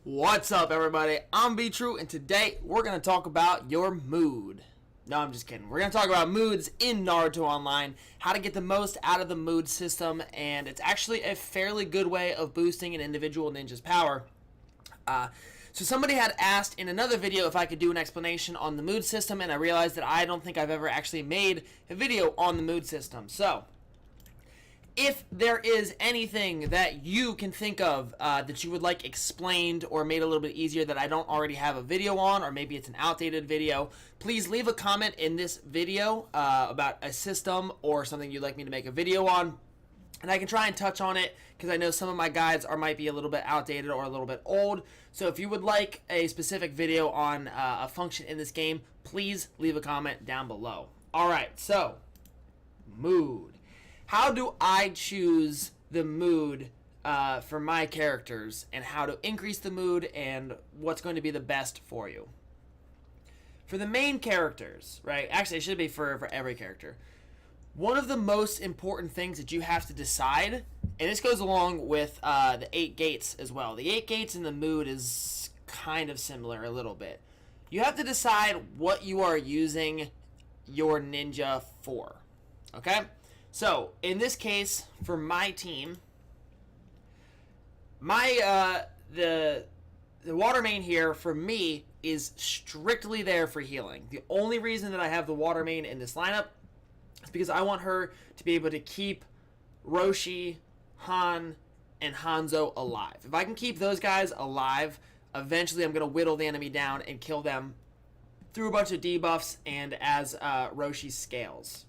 What's up, everybody? I'm B-True, and today we're going to talk about your mood. No, I'm just kidding. We're going to talk about moods in Naruto Online, how to get the most out of the mood system, and it's actually a fairly good way of boosting an individual ninja's power. So somebody had asked in another video if I could do an explanation on the mood system, and I realized that I don't think I've ever actually made a video on the mood system. So if there is anything that you can think of that you would like explained or made a little bit easier that I don't already have a video on, or maybe it's an outdated video, please leave a comment in this video about a system or something you'd like me to make a video on, and I can try and touch on it because I know some of my guides might be a little bit outdated or a little bit old. So if you would like a specific video on a function in this game, please leave a comment down below. Alright, so mood. How do I choose the mood for my characters, and how to increase the mood, and what's going to be the best for you? For the main characters, right? Actually, it should be for every character. One of the most important things that you have to decide, and this goes along with the 8 gates as well. The 8 gates and the mood is kind of similar a little bit. You have to decide what you are using your ninja for, okay? So, in this case, for my team, the water main here, for me, is strictly there for healing. The only reason that I have the water main in this lineup is because I want her to be able to keep Roshi, Han, and Hanzo alive. If I can keep those guys alive, eventually I'm going to whittle the enemy down and kill them through a bunch of debuffs and as Roshi scales.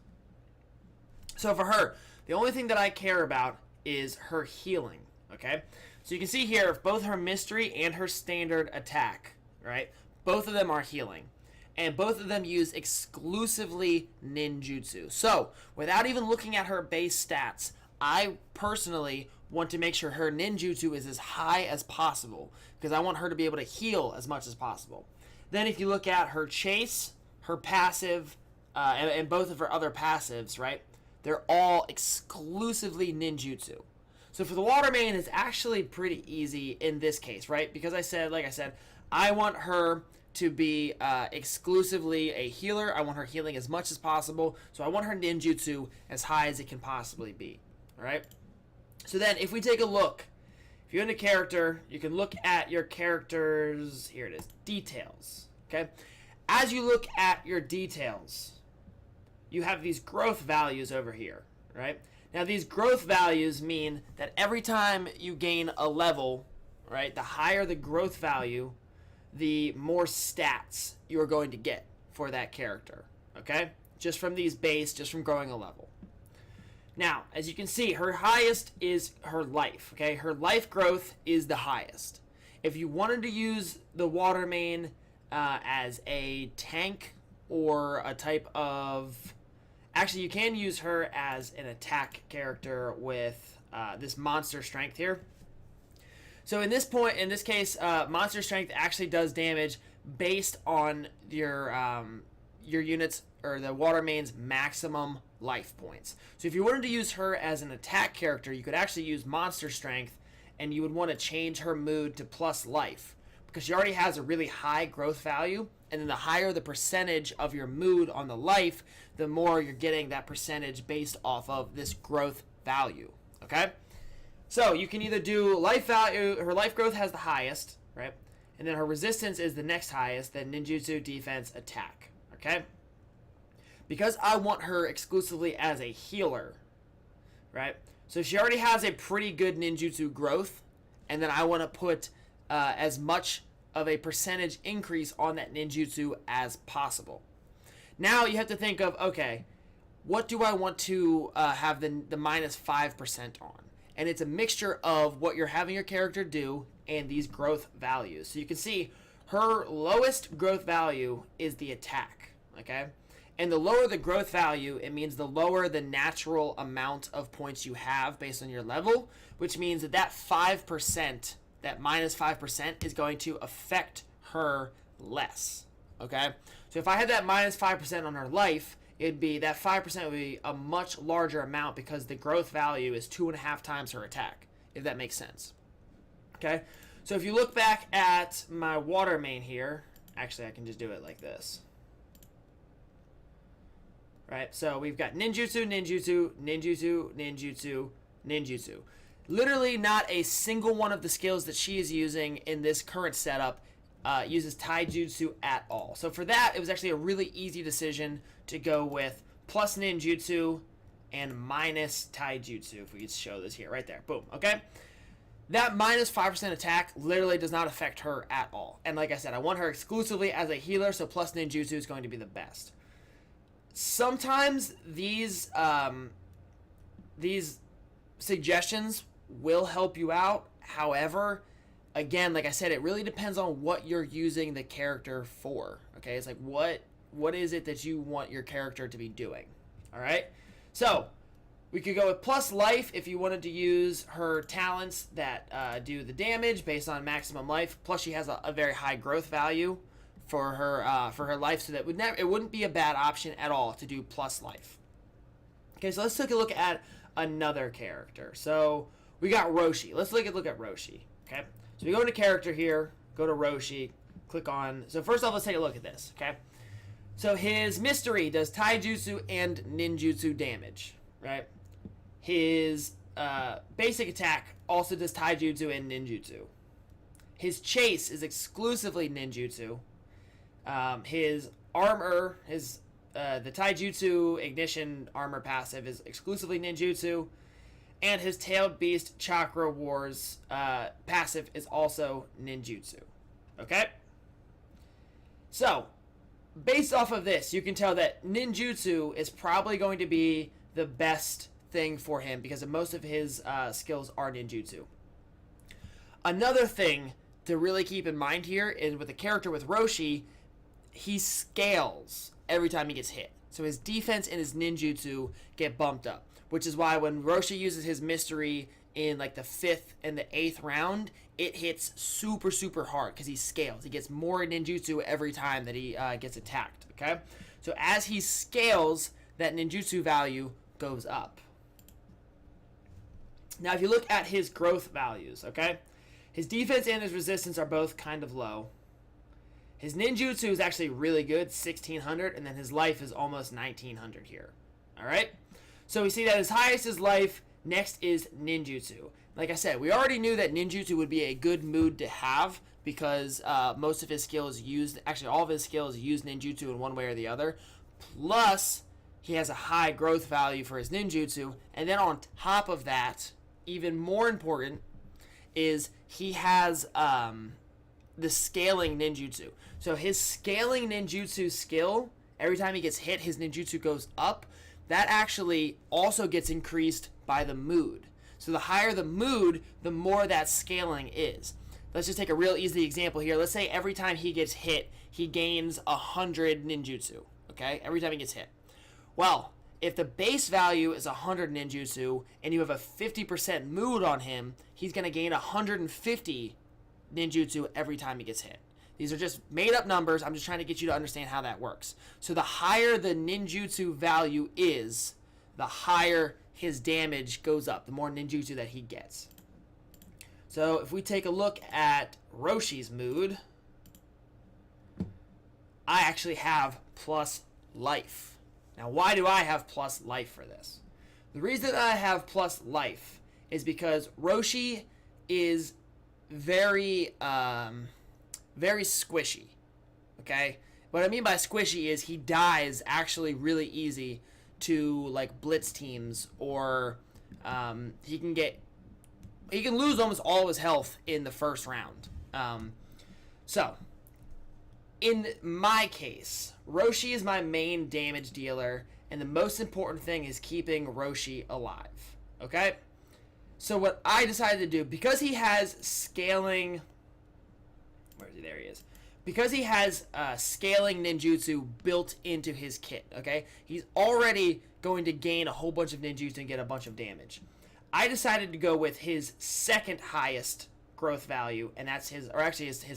So for her, the only thing that I care about is her healing, okay? So you can see here, both her mystery and her standard attack, right? Both of them are healing. And both of them use exclusively ninjutsu. So, without even looking at her base stats, I personally want to make sure her ninjutsu is as high as possible, because I want her to be able to heal as much as possible. Then if you look at her chase, her passive, and both of her other passives, right? They're all exclusively ninjutsu. So for the water main, it's actually pretty easy in this case, right? Because like I said, I want her to be exclusively a healer. I want her healing as much as possible. So I want her ninjutsu as high as it can possibly be. All right? So then if we take a look, if you're in a character, you can look at your character's, here it is, details. Okay? As you look at your details, you have these growth values over here, right? Now, these growth values mean that every time you gain a level, right, the higher the growth value, the more stats you're going to get for that character, okay? Just from these base, just from growing a level. Now, as you can see, her highest is her life, okay? Her life growth is the highest. If you wanted to use the water main as a tank or a type of... Actually, you can use her as an attack character with this monster strength here. So in this case, monster strength actually does damage based on your units, or the water main's maximum life points. So if you wanted to use her as an attack character, you could actually use monster strength, and you would want to change her mood to plus life, because she already has a really high growth value, and then the higher the percentage of your mood on the life, the more you're getting that percentage based off of this growth value, okay? So you can either do life value, her life growth has the highest, right? And then her resistance is the next highest, then ninjutsu, defense, attack, okay? Because I want her exclusively as a healer, right? So she already has a pretty good ninjutsu growth, and then I want to put as much of a percentage increase on that ninjutsu as possible. Now you have to think of, okay, what do I want to have the minus 5% on? And it's a mixture of what you're having your character do and these growth values. So you can see her lowest growth value is the attack, okay? And the lower the growth value, it means the lower the natural amount of points you have based on your level, which means that 5%, that minus 5%, is going to affect her less, okay? So if I had that minus 5% on her life, it'd be that 5% would be a much larger amount because the growth value is 2.5 times her attack, if that makes sense. Okay, So if you look back at my water main here, actually I can just do it like this. Right, so we've got ninjutsu, ninjutsu, ninjutsu, ninjutsu, ninjutsu. Literally not a single one of the skills that she is using in this current setup uses taijutsu at all. So for that, it was actually a really easy decision to go with plus ninjutsu and minus taijutsu. If we could show this here, right there. Boom, okay? That minus 5% attack literally does not affect her at all. And like I said, I want her exclusively as a healer, so plus ninjutsu is going to be the best. Sometimes these suggestions will help you out. However, again, like I said, it really depends on what you're using the character for. Okay, it's like what is it that you want your character to be doing? All right, so we could go with plus life if you wanted to use her talents that do the damage based on maximum life. Plus, she has a very high growth value for her life, so that it wouldn't be a bad option at all to do plus life. Okay, so let's take a look at another character. So we got Roshi. Let's look at Roshi. Okay, so we go into character here, go to Roshi, click on. So first off, let's take a look at this. Okay, so his mystery does taijutsu and ninjutsu damage. Right, his basic attack also does taijutsu and ninjutsu. His chase is exclusively ninjutsu. His armor, the taijutsu ignition armor passive is exclusively ninjutsu, and his tailed beast chakra wars passive is also ninjutsu. Okay, so based off of this, you can tell that ninjutsu is probably going to be the best thing for him because most of his skills are ninjutsu. Another thing to really keep in mind here is with a character with Roshi, he scales every time he gets hit. So his defense and his ninjutsu get bumped up, which is why when Roshi uses his mystery in like the 5th and the 8th round, it hits super, super hard because he scales. He gets more ninjutsu every time that he gets attacked, okay? So as he scales, that ninjutsu value goes up. Now, if you look at his growth values, okay? His defense and his resistance are both kind of low. His ninjutsu is actually really good, 1600, and then his life is almost 1900 here. All right? So we see that his highest is life, next is ninjutsu. Like I said, we already knew that ninjutsu would be a good mood to have because most of his skills actually all of his skills use ninjutsu in one way or the other. Plus, he has a high growth value for his ninjutsu. And then on top of that, even more important, is he has the scaling ninjutsu. So his scaling ninjutsu skill, every time he gets hit, his ninjutsu goes up. That actually also gets increased by the mood. So the higher the mood, the more that scaling is. Let's just take a real easy example here. Let's say every time he gets hit, he gains 100 ninjutsu. Okay? Every time he gets hit. Well, if the base value is 100 ninjutsu and you have a 50% mood on him, he's going to gain 150 ninjutsu every time he gets hit. These are just made up numbers. I'm just trying to get you to understand how that works. So the higher the ninjutsu value is, the higher his damage goes up, the more ninjutsu that he gets. So if we take a look at Roshi's mood, I actually have plus life. Now, why do I have plus life for this? The reason I have plus life is because Roshi is very squishy. Okay? What I mean by squishy is he dies actually really easy to like blitz teams, or he can lose almost all of his health in the first round. So in my case, Roshi is my main damage dealer, and the most important thing is keeping Roshi alive. Okay? So what I decided to do, because he has scaling... Where is he? There he is. Because he has scaling ninjutsu built into his kit, okay? He's already going to gain a whole bunch of ninjutsu and get a bunch of damage. I decided to go with his second highest growth value, and that's his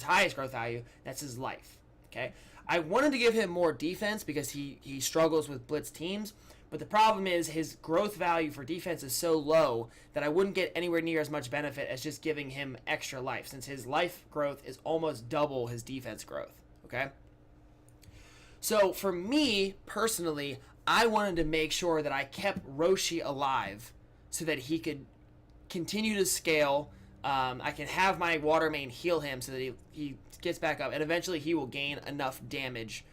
highest growth value, that's his life, okay? I wanted to give him more defense because he struggles with blitz teams, But the problem is his growth value for defense is so low that I wouldn't get anywhere near as much benefit as just giving him extra life, since his life growth is almost double his defense growth, okay? So for me, personally, I wanted to make sure that I kept Roshi alive so that he could continue to scale. I can have my water main heal him so that he gets back up, and eventually he will gain enough damage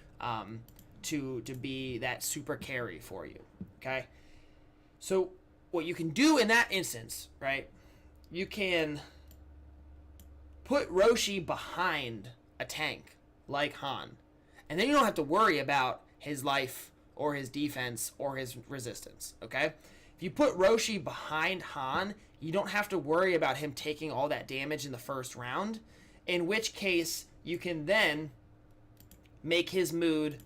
to be that super carry for you, okay? So what you can do in that instance, right, you can put Roshi behind a tank like Han, and then you don't have to worry about his life or his defense or his resistance, okay? If you put Roshi behind Han, you don't have to worry about him taking all that damage in the first round, in which case you can then make his mood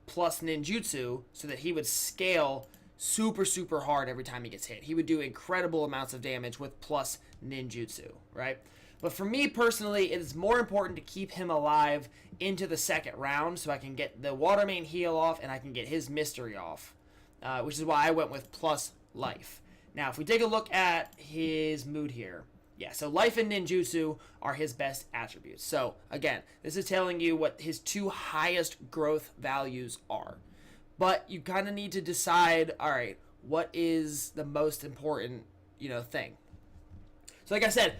plus ninjutsu so that he would scale super, super hard every time he gets hit. He would do incredible amounts of damage with plus ninjutsu, right? But for me personally, it is more important to keep him alive into the second round so I can get the water main heal off and I can get his mystery off, which is why I went with plus life. Now, if we take a look at his mood here, yeah, so life and ninjutsu are his best attributes. So, again, this is telling you what his two highest growth values are. But you kind of need to decide, all right, what is the most important, thing. So, like I said,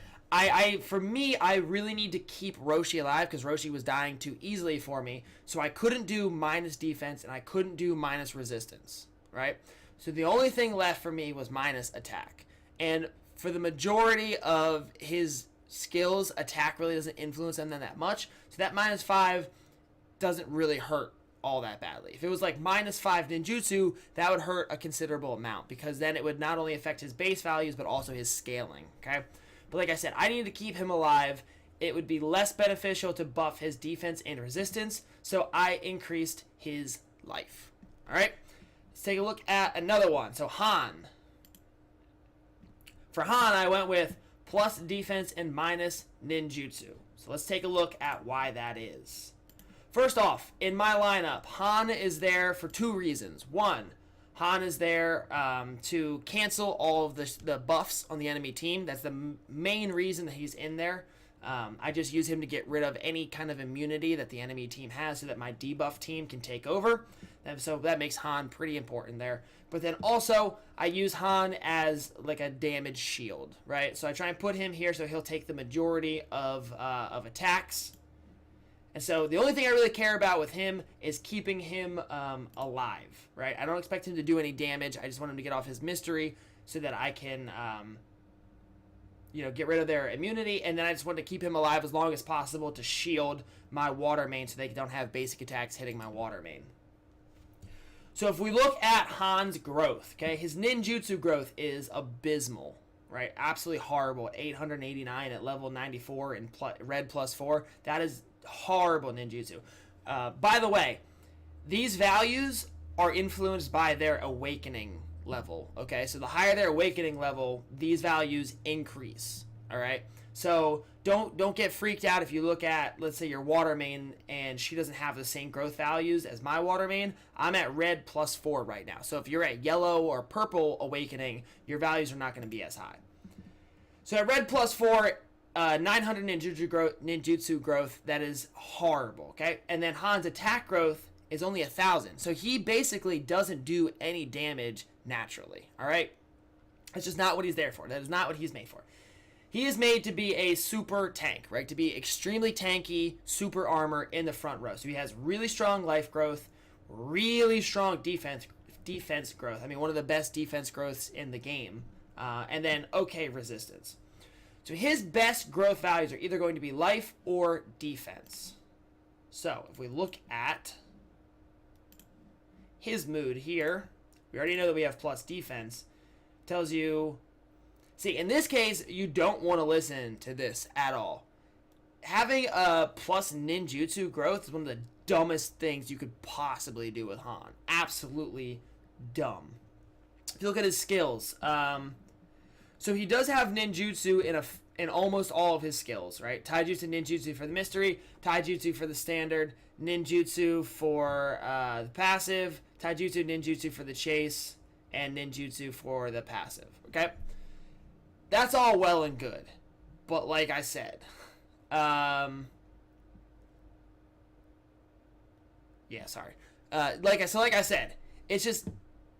for me, I really need to keep Roshi alive because Roshi was dying too easily for me. So I couldn't do minus defense and I couldn't do minus resistance, right? So the only thing left for me was minus attack. And for the majority of his skills, attack really doesn't influence them that much. So that -5 doesn't really hurt all that badly. If it was like -5 ninjutsu, that would hurt a considerable amount because then it would not only affect his base values, but also his scaling, okay? But like I said, I need to keep him alive. It would be less beneficial to buff his defense and resistance, so I increased his life, all right? Let's take a look at another one. So Han. For Han, I went with plus defense and minus ninjutsu. So let's take a look at why that is. First off, in my lineup, Han is there for two reasons. One, Han is there to cancel all of the buffs on the enemy team. That's the main reason that he's in there. I just use him to get rid of any kind of immunity that the enemy team has so that my debuff team can take over. And so that makes Han pretty important there. But then also, I use Han as like a damage shield, right? So I try and put him here so he'll take the majority of attacks. And so the only thing I really care about with him is keeping him alive, right? I don't expect him to do any damage. I just want him to get off his mystery so that I can, get rid of their immunity. And then I just want to keep him alive as long as possible to shield my water main so they don't have basic attacks hitting my water main. So if we look at Han's growth, okay, his ninjutsu growth is abysmal, right? Absolutely horrible. 889 at level 94 in red +4. That is horrible ninjutsu. By the way, these values are influenced by their awakening level, okay? So the higher their awakening level, these values increase, all right? So don't get freaked out if you look at, let's say, your water main and she doesn't have the same growth values as my water main. I'm at red +4 right now. So if you're at yellow or purple awakening, your values are not going to be as high. So at red +4, 900 ninjutsu growth, that is horrible, okay? And then Han's attack growth is only 1,000. So he basically doesn't do any damage naturally, all right? That's just not what he's there for. That is not what he's made for. He is made to be a super tank, right? To be extremely tanky, super armor in the front row. So he has really strong life growth, really strong defense growth. I mean, one of the best defense growths in the game. And then okay resistance. So his best growth values are either going to be life or defense. So if we look at his mood here, we already know that we have plus defense. Tells you, see, in this case, you don't want to listen to this at all. Having a plus ninjutsu growth is one of the dumbest things you could possibly do with Han. Absolutely if you look at his skills, so he does have ninjutsu in almost all of his skills, right? Taijutsu, ninjutsu for the mystery, taijutsu for the standard, ninjutsu for the passive, taijutsu, ninjutsu for the chase, and ninjutsu for the passive, okay? That's all well and good. But like I said, like I said, it's just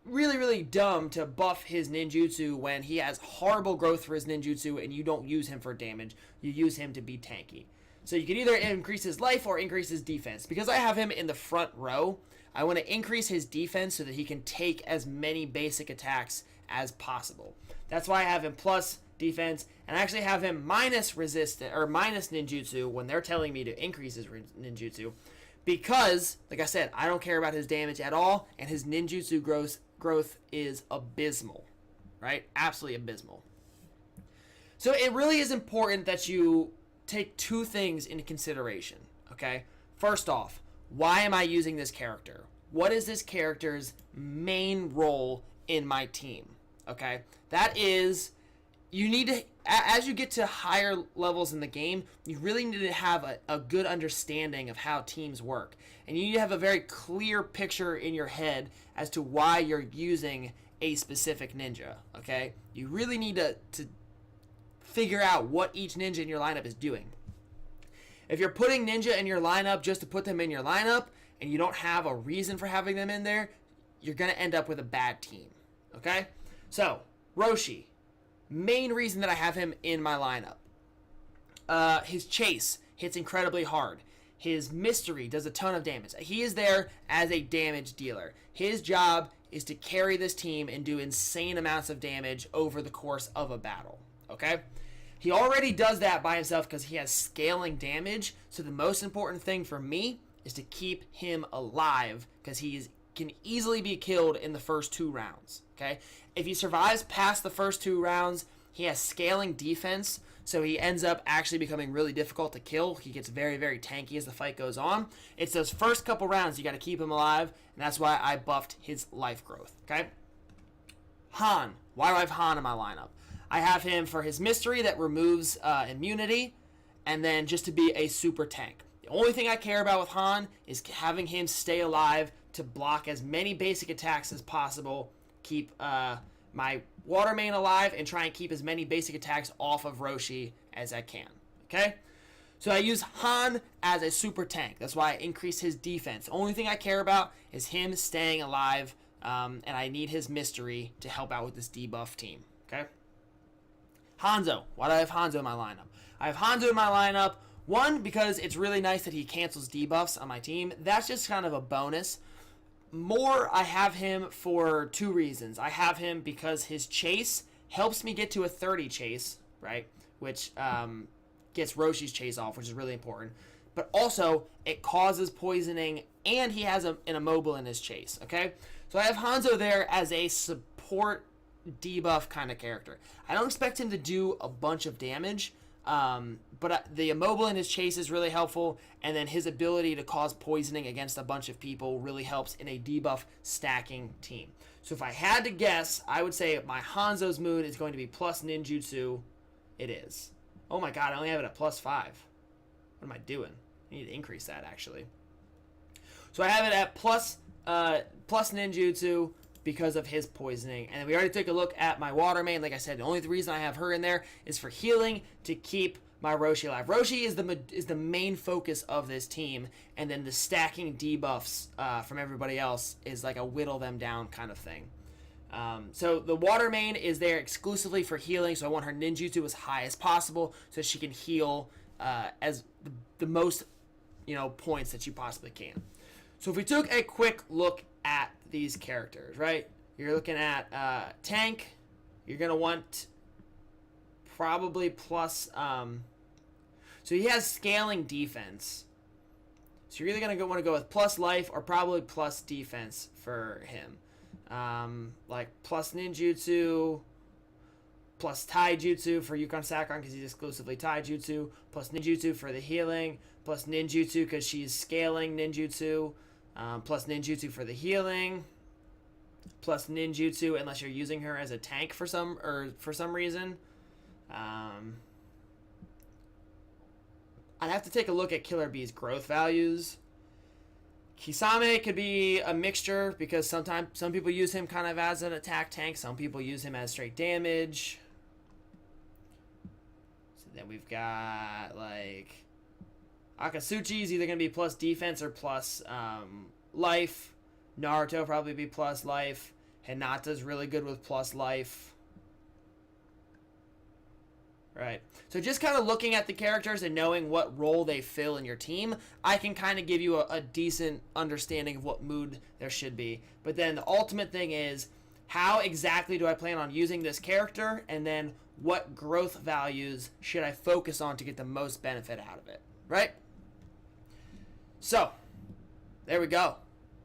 really, really dumb to buff his ninjutsu when he has horrible growth for his ninjutsu and you don't use him for damage. You use him to be tanky. So you can either increase his life or increase his defense. Because I have him in the front row, I want to increase his defense so that he can take as many basic attacks as possible. That's why I have him plus defense, and I actually have him minus resistance or minus ninjutsu when they're telling me to increase his ninjutsu. Because, like I said, I don't care about his damage at all, and his ninjutsu growth is abysmal, right? Absolutely abysmal. So it really is important that you take two things into consideration, okay? First off, why am I using this character? What is this character's main role in my team, okay? That is, you need to, as you get to higher levels in the game, you really need to have a good understanding of how teams work. And you need to have a very clear picture in your head as to why you're using a specific ninja, okay? You really need to figure out what each ninja in your lineup is doing. If you're putting ninja in your lineup just to put them in your lineup, and you don't have a reason for having them in there, you're going to end up with a bad team, okay? So, Roshi. Main reason that I have him in my lineup. His chase hits incredibly hard. His mystery does a ton of damage. He is there as a damage dealer. His job is to carry this team and do insane amounts of damage over the course of a battle. Okay? He already does that by himself because he has scaling damage. So the most important thing for me is to keep him alive because he can easily be killed in the first 2 rounds. Okay? If he survives past the first 2 rounds, he has scaling defense, so he ends up actually becoming really difficult to kill. He gets very, very tanky as the fight goes on. It's those first couple rounds you got to keep him alive, and that's why I buffed his life growth. Okay? Han. Why do I have Han in my lineup? I have him for his mystery that removes immunity, and then just to be a super tank. The only thing I care about with Han is having him stay alive to block as many basic attacks as possible, keep my water main alive, and try and keep as many basic attacks off of Roshi as I can. Okay? So I use Han as a super tank. That's why I increase his defense. The only thing I care about is him staying alive, and I need his mystery to help out with this debuff team. Okay? Hanzo. Why do I have Hanzo in my lineup? I have Hanzo in my lineup, one, because it's really nice that he cancels debuffs on my team. That's just kind of a bonus. More, I have him for 2 reasons. I have him because his chase helps me get to a 30 chase, right? Which gets Roshi's chase off, which is really important. But also, it causes poisoning, and he has an immobile in his chase, okay? So I have Hanzo there as a support debuff kind of character. I don't expect him to do a bunch of damage, but the immobile in his chase is really helpful, and then his ability to cause poisoning against a bunch of people really helps in a debuff stacking team. So if I had to guess, I would say my Hanzo's mood is going to be plus ninjutsu. It is. Oh my god, I only have it at plus 5. What am I doing? I need to increase that, actually. So I have it at plus ninjutsu because of his poisoning. And we already took a look at my water main. Like I said, the only reason I have her in there is for healing to keep my Roshi alive. Roshi is the main focus of this team, and then the stacking debuffs from everybody else is like a whittle them down kind of thing. So the water main is there exclusively for healing, so I want her ninjutsu as high as possible so she can heal as the most points that you possibly can. So if we took a quick look at these characters, right? You're looking at tank. You're going to want probably plus... so he has scaling defense. So you're either going to want to go with plus life or probably plus defense for him. Like plus ninjutsu, plus taijutsu for Yukon Sakon because he's exclusively taijutsu, plus ninjutsu for the healing, plus ninjutsu because she's scaling ninjutsu, plus ninjutsu for the healing, plus ninjutsu unless you're using her as a tank for some reason. I'd have to take a look at Killer Bee's growth values. Kisame could be a mixture because sometimes some people use him kind of as an attack tank. Some people use him as straight damage. So then we've got like Akatsuchi's either going to be plus defense or plus life. Naruto probably be plus life. Hinata's really good with plus life. Right. So just kind of looking at the characters and knowing what role they fill in your team, I can kind of give you a decent understanding of what mood there should be. But then the ultimate thing is, how exactly do I plan on using this character? And then what growth values should I focus on to get the most benefit out of it? Right? So, there we go.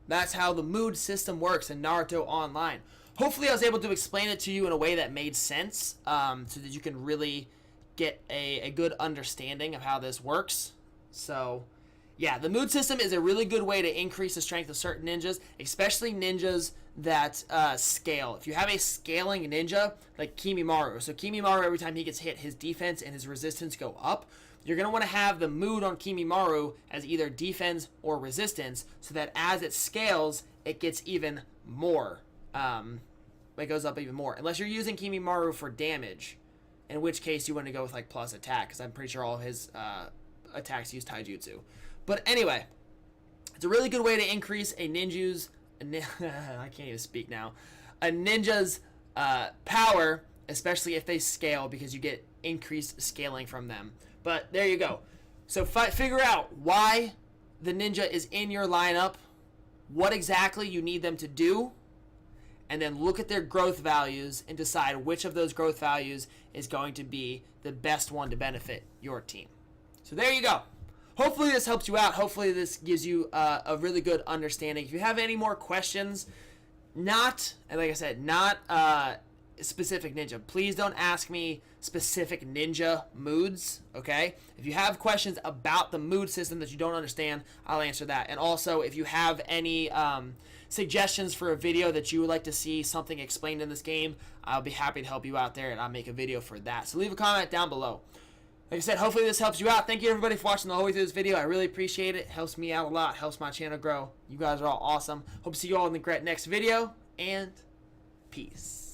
That's how the mood system works in Naruto Online. Hopefully I was able to explain it to you in a way that made sense, so that you can really get a good understanding of how this works. So, yeah, the mood system is a really good way to increase the strength of certain ninjas, especially ninjas that scale. If you have a scaling ninja, like Kimimaru, so Kimimaru, every time he gets hit, his defense and his resistance go up. You're going to want to have the mood on Kimimaru as either defense or resistance, so that as it scales, it gets even more. It goes up even more. Unless you're using Kimimaru for damage, in which case you want to go with like plus attack, because I'm pretty sure all of his attacks use taijutsu. But anyway, it's a really good way to increase a ninja's I can't even speak now. A ninja's power, especially if they scale, because you get increased scaling from them. But there you go. So figure out why the ninja is in your lineup, what exactly you need them to do, and then look at their growth values and decide which of those growth values is going to be the best one to benefit your team. So there you go. Hopefully this helps you out. Hopefully this gives you a really good understanding. If you have any more questions, not specific ninja, please don't ask me specific ninja moods, okay? If you have questions about the mood system that you don't understand, I'll answer that. And also, if you have any suggestions for a video that you would like to see something explained in this game, I'll be happy to help you out there, and I'll make a video for that. So leave a comment down below. Like I said, hopefully this helps you out. Thank you everybody for watching the whole way through this video. I really appreciate it. It helps me out a lot. Helps my channel grow. You guys are all awesome. Hope to see you all in the next video, and peace.